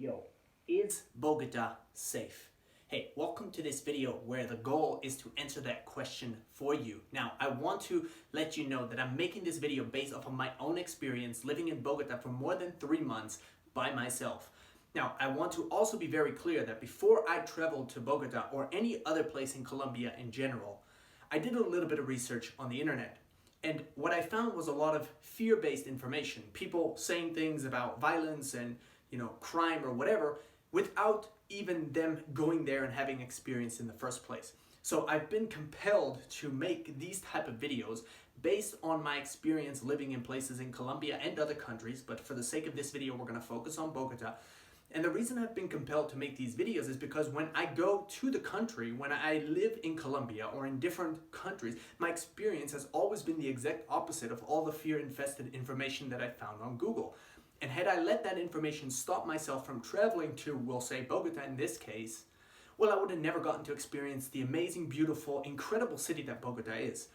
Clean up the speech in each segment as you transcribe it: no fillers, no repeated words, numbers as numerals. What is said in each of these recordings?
Yo, is Bogota safe? Hey, welcome to this video where the goal is to answer that question for you. Now, I want to let you know that I'm making this video based off of my own experience living in Bogota for more than 3 months by myself. Now, I want to also be very clear that before I traveled to Bogota or any other place in Colombia in general, I did a little bit of research on the internet. And what I found was a lot of fear-based information. People saying things about violence and crime or whatever without even them going there and having experience in the first place. So I've been compelled to make these type of videos based on my experience living in places in Colombia and other countries, but for the sake of this video, we're gonna focus on Bogota. And the reason I've been compelled to make these videos is because when I go to the country, when I live in Colombia or in different countries, my experience has always been the exact opposite of all the fear-infested information that I found on Google. And had I let that information stop myself from traveling to, we'll say, Bogota in this case, well, I would have never gotten to experience the amazing, beautiful, incredible city that Bogota is.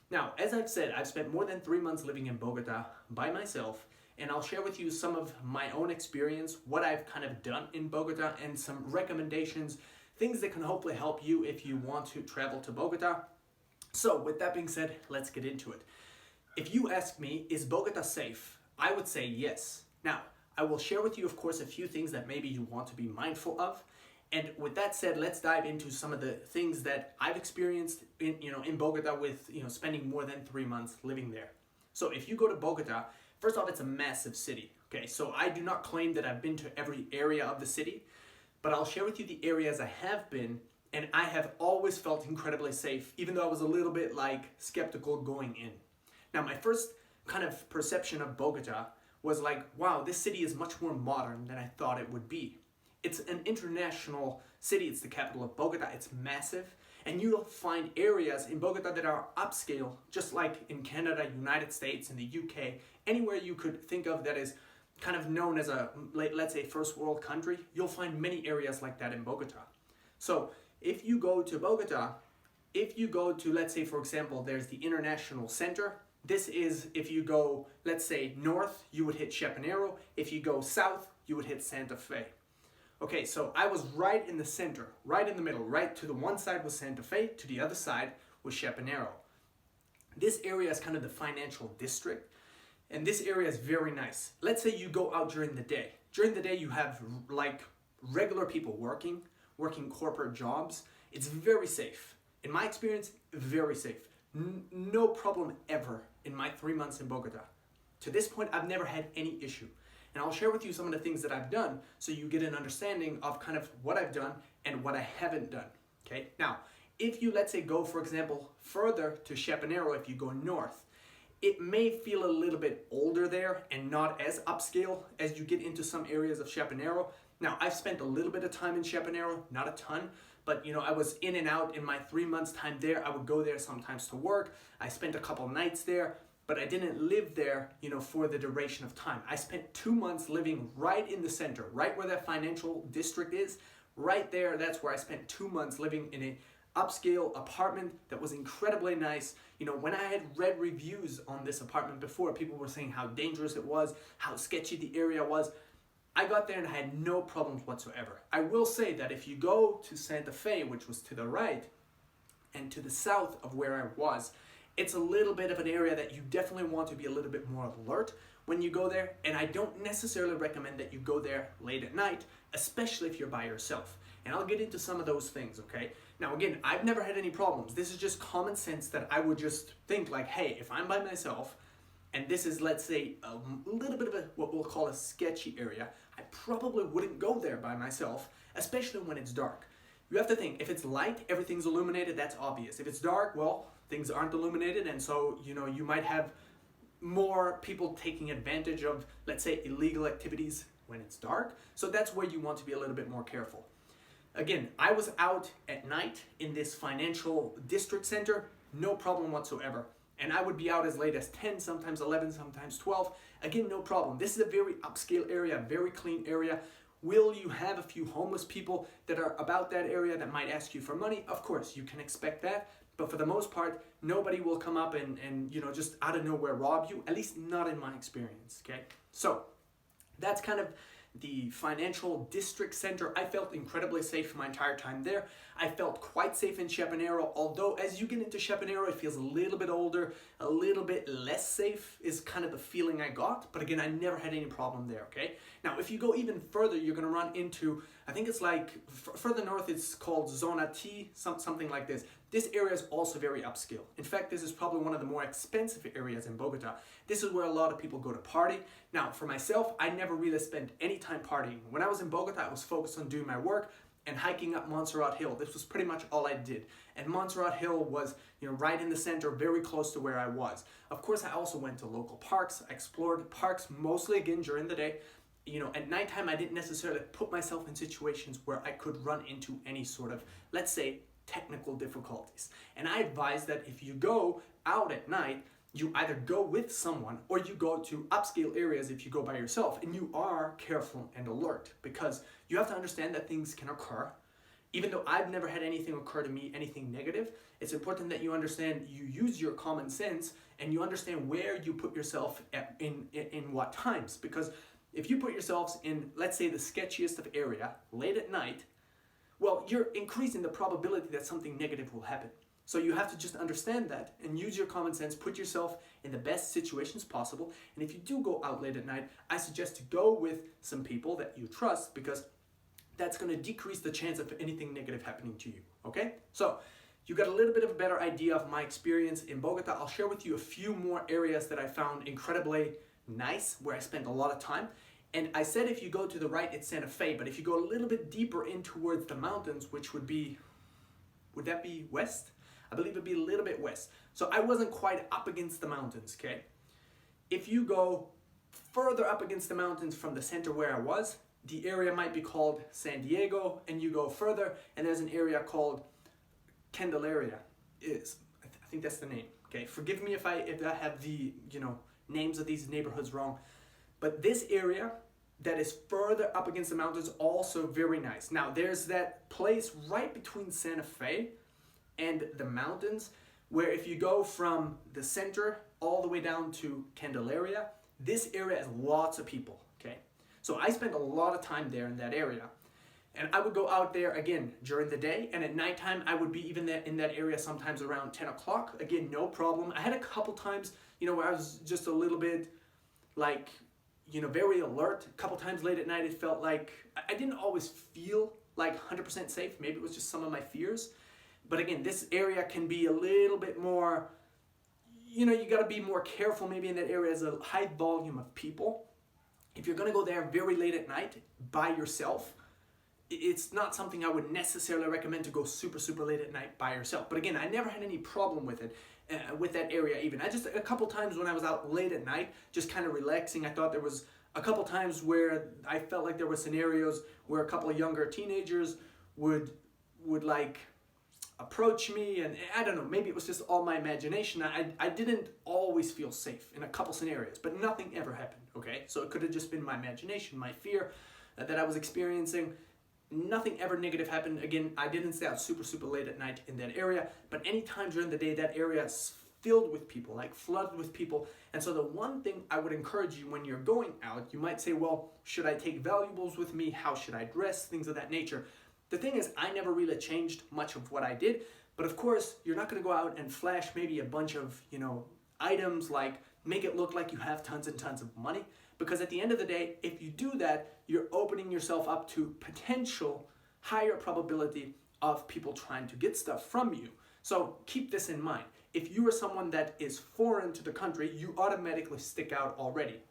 Now, as I've said, I've spent more than 3 months living in Bogota by myself, and I'll share with you some of my own experience, what I've kind of done in Bogota, and some recommendations, things that can hopefully help you if you want to travel to Bogota. So, with that being said, let's get into it. If you ask me, is Bogota safe? I would say yes. Now, I will share with you, of course, a few things that maybe you want to be mindful of. And with that said, let's dive into some of the things that I've experienced in Bogota with, spending more than 3 months living there. So if you go to Bogota, first off, it's a massive city. Okay, so I do not claim that I've been to every area of the city, but I'll share with you the areas I have been, and I have always felt incredibly safe, even though I was a little bit skeptical going in. Now, my first kind of perception of Bogota was wow, this city is much more modern than I thought it would be. It's an international city. It's the capital of Bogota. It's massive. And you'll find areas in Bogota that are upscale, just like in Canada, United States, and the UK, anywhere you could think of that is kind of known as a, let's say, first world country, you'll find many areas like that in Bogota. So if you go to Bogota, if you go to, let's say, for example, there's the International Center. This is, if you go, let's say, north, you would hit Chapinero. If you go south, you would hit Santa Fe. Okay, so I was right in the center, right in the middle, right to the one side was Santa Fe, to the other side was Chapinero. This area is kind of the financial district, and this area is very nice. Let's say you go out during the day. During the day, you have regular people working corporate jobs. It's very safe. In my experience, very safe. No problem ever in my 3 months in Bogota. To this point, I've never had any issue. And I'll share with you some of the things that I've done so you get an understanding of kind of what I've done and what I haven't done. Okay. Now, if you, let's say, go, for example, further to Chapinero, if you go north, it may feel a little bit older there and not as upscale as you get into some areas of Chapinero. Now, I've spent a little bit of time in Chapinero, not a ton, but I was in and out in my 3 months time there. I would go there sometimes to work. I spent a couple nights there, but I didn't live there, for the duration of time. I spent 2 months living right in the center, right where that financial district is, right there. That's where I spent 2 months living in an upscale apartment that was incredibly nice. When I had read reviews on this apartment before, people were saying how dangerous it was, how sketchy the area was. I got there and I had no problems whatsoever. I will say that if you go to Santa Fe, which was to the right, and to the south of where I was, it's a little bit of an area that you definitely want to be a little bit more alert when you go there, and I don't necessarily recommend that you go there late at night, especially if you're by yourself. And I'll get into some of those things, okay? Now, again, I've never had any problems. This is just common sense that I would just think hey, if I'm by myself, and this is, let's say, a little bit of what we'll call a sketchy area, I probably wouldn't go there by myself, especially when it's dark. You have to think, if it's light, everything's illuminated, that's obvious. If it's dark, well, things aren't illuminated, and so, you might have more people taking advantage of, let's say, illegal activities when it's dark. So that's where you want to be a little bit more careful. Again, I was out at night in this financial district center, no problem whatsoever. And I would be out as late as 10, sometimes 11, sometimes 12. Again, no problem. This is a very upscale area, very clean area. Will you have a few homeless people that are about that area that might ask you for money? Of course, you can expect that. But for the most part, nobody will come up and just out of nowhere rob you, at least not in my experience, okay? So that's kind of the financial district center. I felt incredibly safe my entire time there. I felt quite safe in Chapinero, although as you get into Chapinero, it feels a little bit older, a little bit less safe is kind of the feeling I got. But again, I never had any problem there, okay? Now, if you go even further, you're gonna run into, I think it's like, further north, it's called Zona T, something like this. This area is also very upscale. In fact, this is probably one of the more expensive areas in Bogota. This is where a lot of people go to party. Now, for myself, I never really spent any time partying. When I was in Bogota, I was focused on doing my work and hiking up Montserrat Hill. This was pretty much all I did. And Montserrat Hill was, right in the center, very close to where I was. Of course, I also went to local parks. I explored parks mostly, again, during the day. At nighttime, I didn't necessarily put myself in situations where I could run into any sort of, let's say, technical difficulties. And I advise that if you go out at night, you either go with someone or you go to upscale areas if you go by yourself, and you are careful and alert, because you have to understand that things can occur. Even though I've never had anything occur to me, anything negative, it's important that you understand, you use your common sense and you understand where you put yourself in what times. Because if you put yourselves in, let's say, the sketchiest of area late at night, well, you're increasing the probability that something negative will happen. So you have to just understand that and use your common sense, put yourself in the best situations possible. And if you do go out late at night, I suggest to go with some people that you trust, because that's going to decrease the chance of anything negative happening to you, okay? So you got a little bit of a better idea of my experience in Bogota. I'll share with you a few more areas that I found incredibly nice, where I spent a lot of time. And I said if you go to the right, it's Santa Fe, but if you go a little bit deeper in towards the mountains, which would that be west? I believe it'd be a little bit west. So I wasn't quite up against the mountains, okay? If you go further up against the mountains from the center where I was, the area might be called San Diego, and you go further, and there's an area called Candelaria. I think that's the name, okay? Forgive me if I have the, names of these neighborhoods wrong. But this area that is further up against the mountains, also very nice. Now, there's that place right between Santa Fe and the mountains, where if you go from the center all the way down to Candelaria, this area has lots of people, okay? So I spent a lot of time there in that area. And I would go out there, again, during the day, and at nighttime, I would be even in that area sometimes around 10 o'clock. Again, no problem. I had a couple times, where I was just a little bit, very alert. A couple times late at night, it felt like I didn't always feel like 100% safe. Maybe it was just some of my fears. But again, this area can be a little bit more, you got to be more careful maybe in that area. There's a high volume of people. If you're going to go there very late at night by yourself, it's not something I would necessarily recommend to go super, super late at night by yourself. But again, I never had any problem with it, with that area even. I just, a couple times when I was out late at night, just kind of relaxing, I thought there was a couple times where I felt like there were scenarios where a couple of younger teenagers would approach me, and I don't know, maybe it was just all my imagination. I didn't always feel safe in a couple scenarios, but nothing ever happened, okay? So it could have just been my imagination, my fear that I was experiencing. Nothing ever negative happened. Again, I didn't stay out super, super late at night in that area, but any time during the day, that area is filled with people, flooded with people. And so the one thing I would encourage you when you're going out, you might say, well, should I take valuables with me? How should I dress? Things of that nature. The thing is, I never really changed much of what I did, but of course, you're not going to go out and flash maybe a bunch of, items, make it look like you have tons and tons of money, because at the end of the day, if you do that, you're opening yourself up to potential higher probability of people trying to get stuff from you. So keep this in mind. If you are someone that is foreign to the country, you automatically stick out already.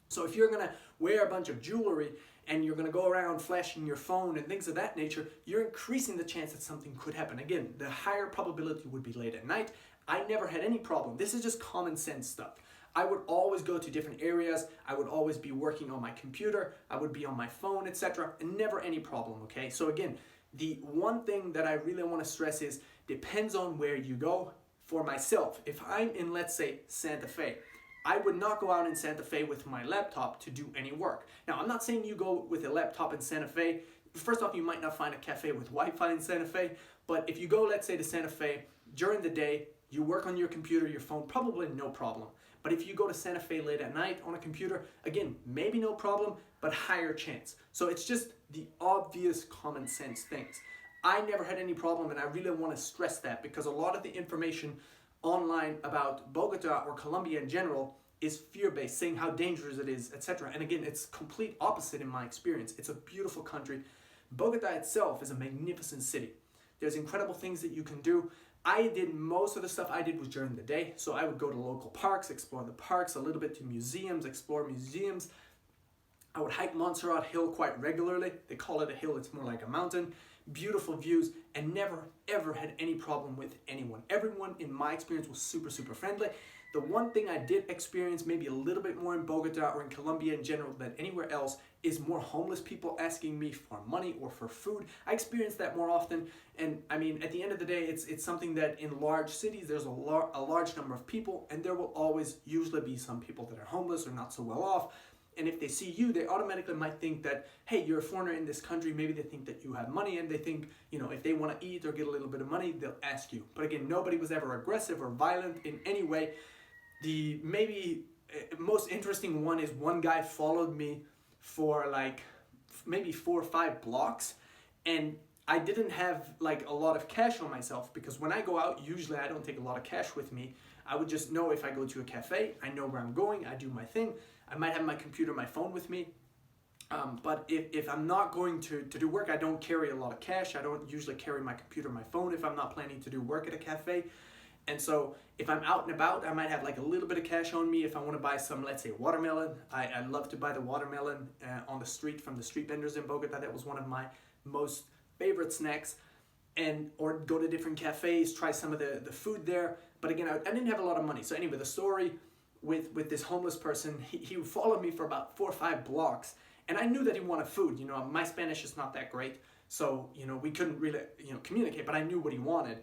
So if you're going to wear a bunch of jewelry and you're going to go around flashing your phone and things of that nature, you're increasing the chance that something could happen. Again, the higher probability would be late at night. I never had any problem. This is just common sense stuff. I would always go to different areas. I would always be working on my computer. I would be on my phone, etc. And never any problem, okay? So again, the one thing that I really want to stress is, depends on where you go. For myself, if I'm in, let's say, Santa Fe, I would not go out in Santa Fe with my laptop to do any work. Now, I'm not saying you go with a laptop in Santa Fe. First off, you might not find a cafe with Wi-Fi in Santa Fe, but if you go, let's say, to Santa Fe, during the day, you work on your computer, your phone, probably no problem. But if you go to Santa Fe late at night on a computer, again, maybe no problem, but higher chance. So it's just the obvious common sense things. I never had any problem, and I really want to stress that, because a lot of the information online about Bogota or Colombia in general is fear-based, saying how dangerous it is, etc. And again, it's complete opposite in my experience. It's a beautiful country. Bogota itself is a magnificent city. There's incredible things that you can do. I did most of the stuff I did was during the day. So I would go to local parks, explore the parks, a little bit to museums, explore museums. I would hike Montserrat Hill quite regularly. They call it a hill, it's more like a mountain. Beautiful views, and never ever had any problem with anyone. Everyone in my experience was super, super friendly. The one thing I did experience maybe a little bit more in Bogota or in Colombia in general than anywhere else is more homeless people asking me for money or for food. I experienced that more often, and I mean, at the end of the day, it's something that in large cities, there's a large number of people, and there will always usually be some people that are homeless or not so well off. And if they see you, they automatically might think that, hey, you're a foreigner in this country. Maybe they think that you have money, and they think, you know, if they want to eat or get a little bit of money, they'll ask you. But again, nobody was ever aggressive or violent in any way. The maybe most interesting one is one guy followed me for like maybe 4 or 5 blocks, and I didn't have like a lot of cash on myself, because when I go out, usually I don't take a lot of cash with me. I would just know if I go to a cafe, I know where I'm going, I do my thing. I might have my computer, my phone with me. But if I'm not going to do work, I don't carry a lot of cash. I don't usually carry my computer, my phone if I'm not planning to do work at a cafe. And so if I'm out and about, I might have like a little bit of cash on me if I want to buy some, let's say, watermelon. I love to buy the watermelon on the street from the street vendors in Bogota. That was one of my most favorite snacks. Or go to different cafes, try some of the food there. But again, I didn't have a lot of money. So anyway, the story with this homeless person, he followed me for about 4 or 5 blocks. And I knew that he wanted food. You know, my Spanish is not that great. So, you know, we couldn't really, communicate, but I knew what he wanted.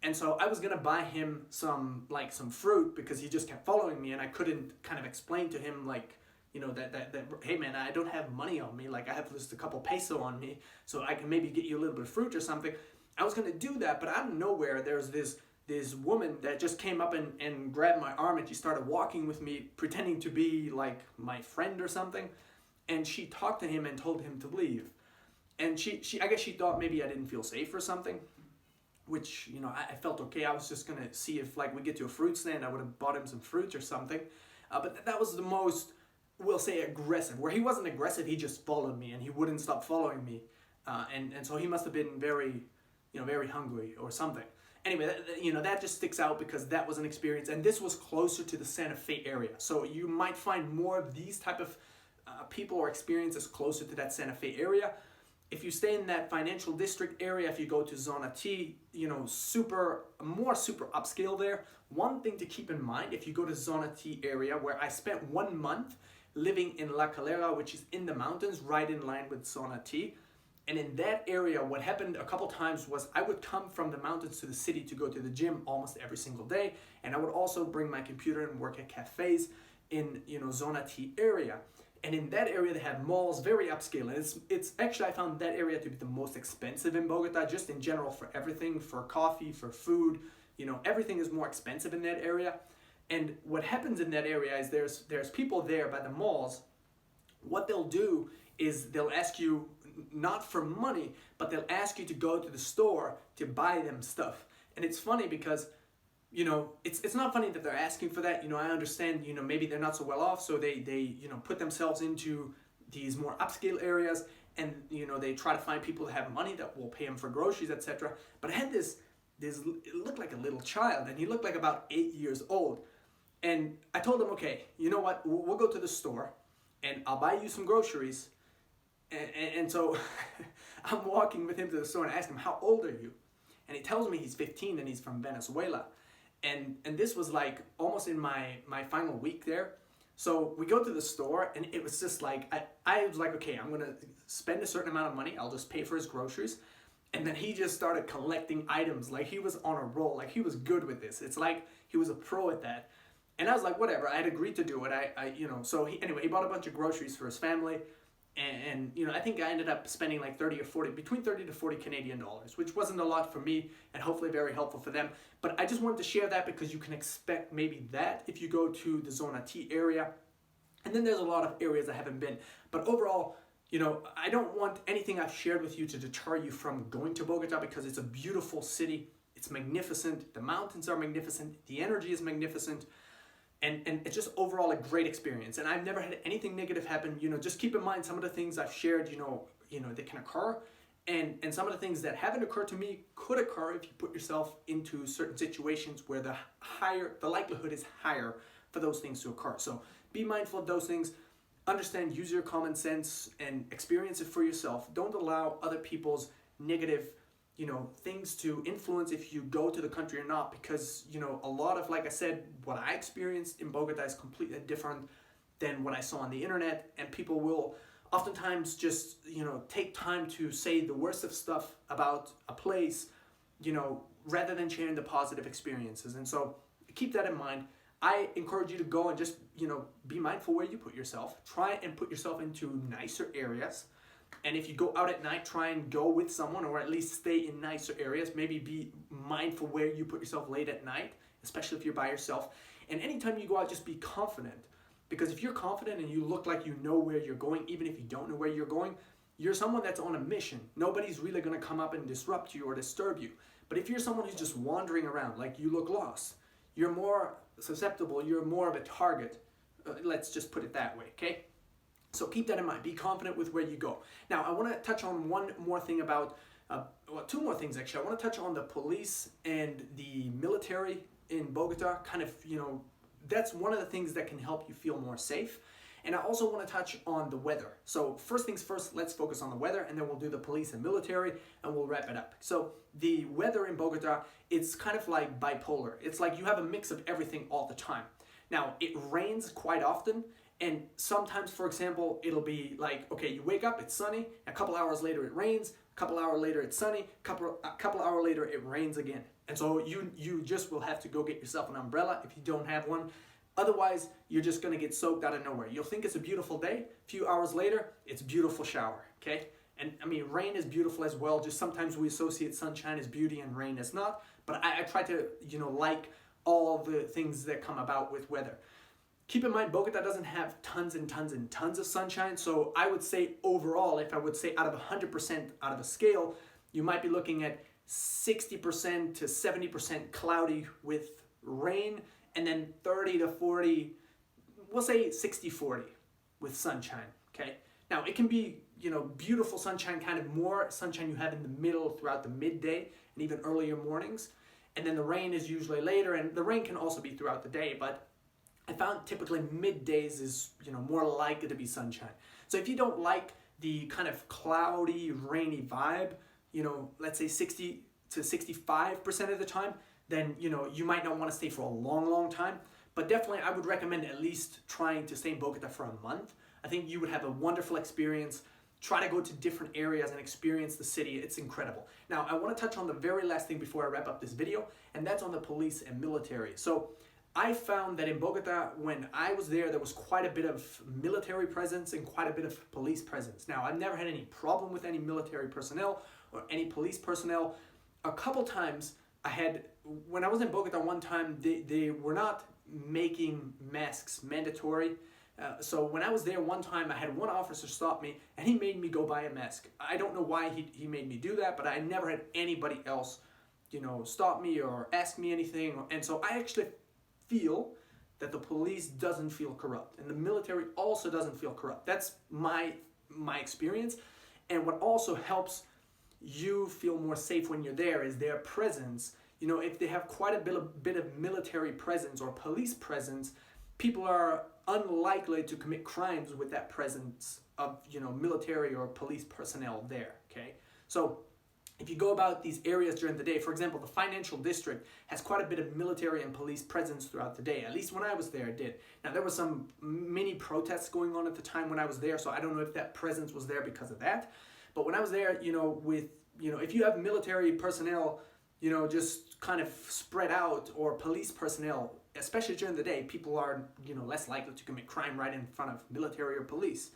And so I was gonna buy him some fruit, because he just kept following me, and I couldn't kind of explain to him that hey man, I don't have money on me, like I have just a couple peso on me, so I can maybe get you a little bit of fruit or something. I was gonna do that, but out of nowhere there's this woman that just came up and grabbed my arm, and she started walking with me, pretending to be like my friend or something, and she talked to him and told him to leave. And I guess she thought maybe I didn't feel safe or something, which, I felt okay. I was just going to see if, we get to a fruit stand, I would have bought him some fruits or something. But that was the most, we'll say, aggressive. Where he wasn't aggressive, he just followed me, and he wouldn't stop following me. And so he must have been very, very hungry or something. Anyway, that just sticks out, because that was an experience. And this was closer to the Santa Fe area. So you might find more of these type of people or experiences closer to that Santa Fe area. If you stay in that financial district area, if you go to Zona T, super upscale there. One thing to keep in mind, if you go to Zona T area, where I spent 1 month living in La Calera, which is in the mountains, right in line with Zona T. And in that area, what happened a couple times was I would come from the mountains to the city to go to the gym almost every single day. And I would also bring my computer and work at cafes in, Zona T area. And in that area, they have malls, very upscale. And it's actually, I found that area to be the most expensive in Bogota, just in general, for everything, for coffee, for food. Everything is more expensive in that area. And what happens in that area is there's people there by the malls. What they'll do is they'll ask you, not for money, but they'll ask you to go to the store to buy them stuff. And it's funny because, it's not funny that they're asking for that. I understand, maybe they're not so well off, so they put themselves into these more upscale areas, and, they try to find people that have money that will pay them for groceries, etc. But I had this, it looked like a little child, and he looked like about 8 years old. And I told him, okay, you know what, we'll go to the store, and I'll buy you some groceries. And so I'm walking with him to the store, and I ask him, how old are you? And he tells me he's 15 and he's from Venezuela. And this was like almost in my final week there. So we go to the store, and it was just like, I was like, okay, I'm going to spend a certain amount of money. I'll just pay for his groceries. And then he just started collecting items. Like, he was on a roll. Like, he was good with this. It's like he was a pro at that. And I was like, whatever. I had agreed to do it. So he bought a bunch of groceries for his family. and you know, I think I ended up spending like 30 or 40, between 30 to 40 Canadian dollars, which wasn't a lot for me and hopefully very helpful for them. But I just wanted to share that because you can expect maybe that if you go to the Zona T area. And then there's a lot of areas I haven't been. But overall, you know, I don't want anything I've shared with you to deter you from going to Bogota, because it's a beautiful city. It's magnificent. The mountains are magnificent. The energy is magnificent. And it's just overall a great experience. And I've never had anything negative happen. You know, just keep in mind some of the things I've shared, you know, they can occur. And some of the things that haven't occurred to me could occur if you put yourself into certain situations where the likelihood is higher for those things to occur. So be mindful of those things. Understand, use your common sense and experience it for yourself. Don't allow other people's negative, you know, things to influence if you go to the country or not, because, you know, a lot of, like I said, what I experienced in Bogota is completely different than what I saw on the internet, and people will oftentimes just, you know, take time to say the worst of stuff about a place, you know, rather than sharing the positive experiences. And so keep that in mind. I encourage you to go and just, you know, be mindful where you put yourself. Try and put yourself into nicer areas. And if you go out at night, try and go with someone, or at least stay in nicer areas. Maybe be mindful where you put yourself late at night, especially if you're by yourself. And anytime you go out, just be confident. Because if you're confident and you look like you know where you're going, even if you don't know where you're going, you're someone that's on a mission. Nobody's really going to come up and disrupt you or disturb you. But if you're someone who's just wandering around, like you look lost, you're more susceptible, you're more of a target. Let's just put it that way, okay? So keep that in mind. Be confident with where you go. Now, I want to touch on one more thing about, well, two more things actually. I want to touch on the police and the military in Bogota. Kind of, you know, that's one of the things that can help you feel more safe. And I also want to touch on the weather. So first things first, let's focus on the weather, and then we'll do the police and military, and we'll wrap it up. So the weather in Bogota, it's kind of like bipolar. It's like you have a mix of everything all the time. Now, it rains quite often, and sometimes, for example, it'll be like, okay, you wake up, it's sunny, a couple hours later it rains, a couple hours later it's sunny, a couple hours later it rains again. And so you just will have to go get yourself an umbrella if you don't have one. Otherwise, you're just going to get soaked out of nowhere. You'll think it's a beautiful day. A few hours later, it's a beautiful shower, okay? And I mean, rain is beautiful as well. Just sometimes we associate sunshine as beauty and rain as not. But I try to, you know, like all the things that come about with weather. Keep in mind, Bogota doesn't have tons and tons and tons of sunshine. So I would say overall, if I would say out of 100% out of a scale, you might be looking at 60% to 70% cloudy with rain, and then 30 to 40, we'll say 60-40 with sunshine, okay? Now, it can be, you know, beautiful sunshine, kind of more sunshine you have in the middle throughout the midday and even earlier mornings. And then the rain is usually later, and the rain can also be throughout the day, but I found typically middays is, you know, more likely to be sunshine. So if you don't like the kind of cloudy, rainy vibe, you know, let's say 60 to 65% of the time, then, you know, you might not want to stay for a long, long time. But definitely, I would recommend at least trying to stay in Bogota for a month. I think you would have a wonderful experience. Try to go to different areas and experience the city. It's incredible. Now, I want to touch on the very last thing before I wrap up this video, and that's on the police and military. So I found that in Bogota, when I was there was quite a bit of military presence and quite a bit of police presence. Now, I've never had any problem with any military personnel or any police personnel. A couple times when I was in Bogota one time, they were not making masks mandatory. So when I was there one time, I had one officer stop me, and he made me go buy a mask. I don't know why he made me do that, but I never had anybody else, you know, stop me or ask me anything. And so I actually feel that the police doesn't feel corrupt, and the military also doesn't feel corrupt. That's my experience. And what also helps you feel more safe when you're there is their presence. You know, if they have quite a bit of military presence or police presence, people are unlikely to commit crimes with that presence of, you know, military or police personnel there, okay? So if you go about these areas during the day, for example, the financial district has quite a bit of military and police presence throughout the day. At least when I was there, it did. Now, there were some mini protests going on at the time when I was there, so I don't know if that presence was there because of that. But when I was there, you know, if you have military personnel, you know, just kind of spread out, or police personnel, especially during the day, people are, you know, less likely to commit crime right in front of military or police.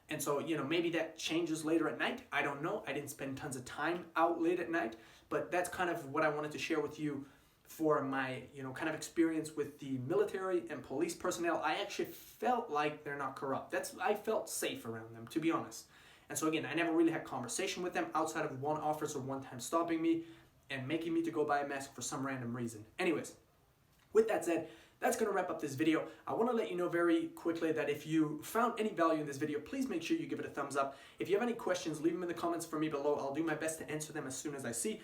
And so, maybe that changes later at night. I don't know. I didn't spend tons of time out late at night, but that's kind of what I wanted to share with you for my, kind of experience with the military and police personnel. I actually felt like they're not corrupt. I felt safe around them, to be honest. And so again, I never really had conversation with them outside of one officer one time stopping me and making me to go buy a mask for some random reason. Anyways, with that said, that's going to wrap up this video. I want to let you know very quickly that if you found any value in this video, please make sure you give it a thumbs up. If you have any questions, leave them in the comments for me below. I'll do my best to answer them as soon as I see.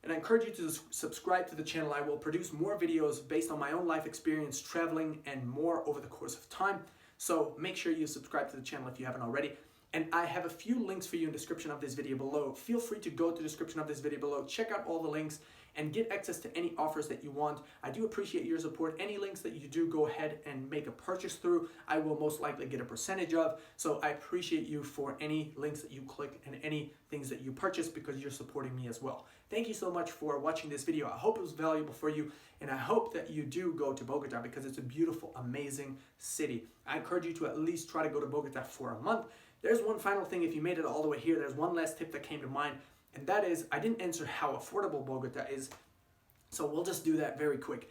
And I encourage you to subscribe to the channel. I will produce more videos based on my own life experience, traveling, and more over the course of time. So make sure you subscribe to the channel if you haven't already. And I have a few links for you in the description of this video below. Feel free to go to the description of this video below, check out all the links, and get access to any offers that you want. I do appreciate your support. Any links that you do go ahead and make a purchase through, I will most likely get a percentage of. So I appreciate you for any links that you click and any things that you purchase because you're supporting me as well. Thank you so much for watching this video. I hope it was valuable for you, and I hope that you do go to Bogota because it's a beautiful, amazing city. I encourage you to at least try to go to Bogota for a month. There's one final thing. If you made it all the way here, there's one last tip that came to mind, and that is I didn't answer how affordable Bogota is, so we'll just do that very quick.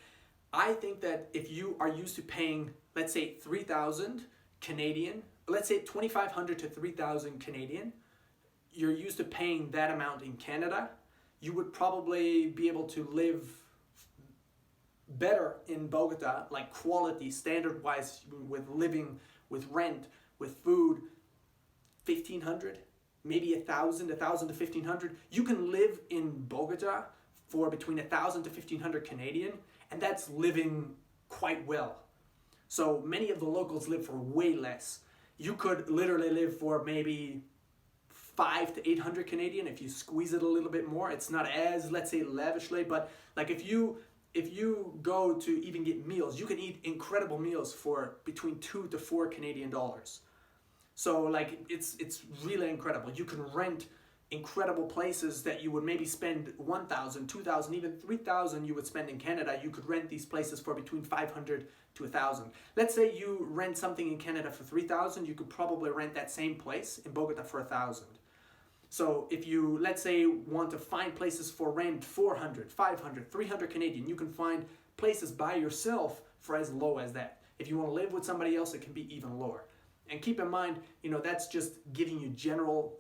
I think that if you are used to paying, let's say 3,000 Canadian, let's say 2,500 to 3,000 Canadian, you're used to paying that amount in Canada, you would probably be able to live better in Bogota, like quality, standard-wise, with living, with rent, with food, 1,500, maybe 1,000 to 1,500. You can live in Bogota for between 1,000 to 1,500 Canadian, and that's living quite well. So many of the locals live for way less. You could literally live for maybe 500 to 800 Canadian if you squeeze it a little bit more. It's not as, let's say, lavishly, but like if you go to even get meals, you can eat incredible meals for between 2 to 4 Canadian dollars. So like it's really incredible. You can rent incredible places that you would maybe spend 1,000, 2,000, even 3,000 you would spend in Canada. You could rent these places for between 500 to 1,000. Let's say you rent something in Canada for 3,000, you could probably rent that same place in Bogota for 1,000. So if you, let's say, want to find places for rent 400, 500, 300 Canadian, you can find places by yourself for as low as that. If you want to live with somebody else, it can be even lower. And keep in mind, that's just giving you general,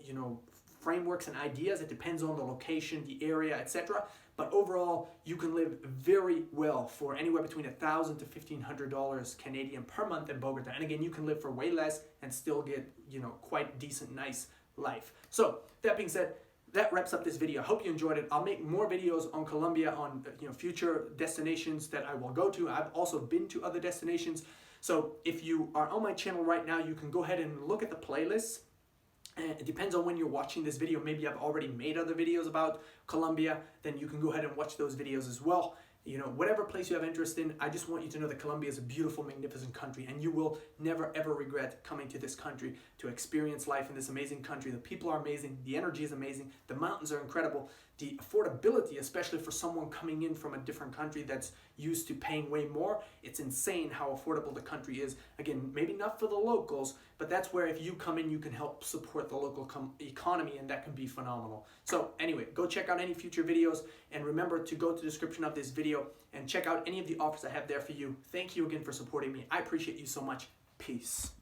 frameworks and ideas. It depends on the location, the area, etc. But overall, you can live very well for anywhere between $1,000 to $1,500 Canadian per month in Bogota. And again, you can live for way less and still get, quite decent, nice life. So that being said, that wraps up this video. I hope you enjoyed it. I'll make more videos on Colombia, on future destinations that I will go to. I've also been to other destinations. So if you are on my channel right now, you can go ahead and look at the playlists. And it depends on when you're watching this video. Maybe I've already made other videos about Colombia. Then you can go ahead and watch those videos as well. Whatever place you have interest in, I just want you to know that Colombia is a beautiful, magnificent country, and you will never, ever regret coming to this country to experience life in this amazing country. The people are amazing. The energy is amazing. The mountains are incredible. The affordability, especially for someone coming in from a different country that's used to paying way more, it's insane how affordable the country is. Again, maybe not for the locals, but that's where if you come in, you can help support the local economy, and that can be phenomenal. So anyway, go check out any future videos, and remember to go to the description of this video and check out any of the offers I have there for you. Thank you again for supporting me. I appreciate you so much. Peace.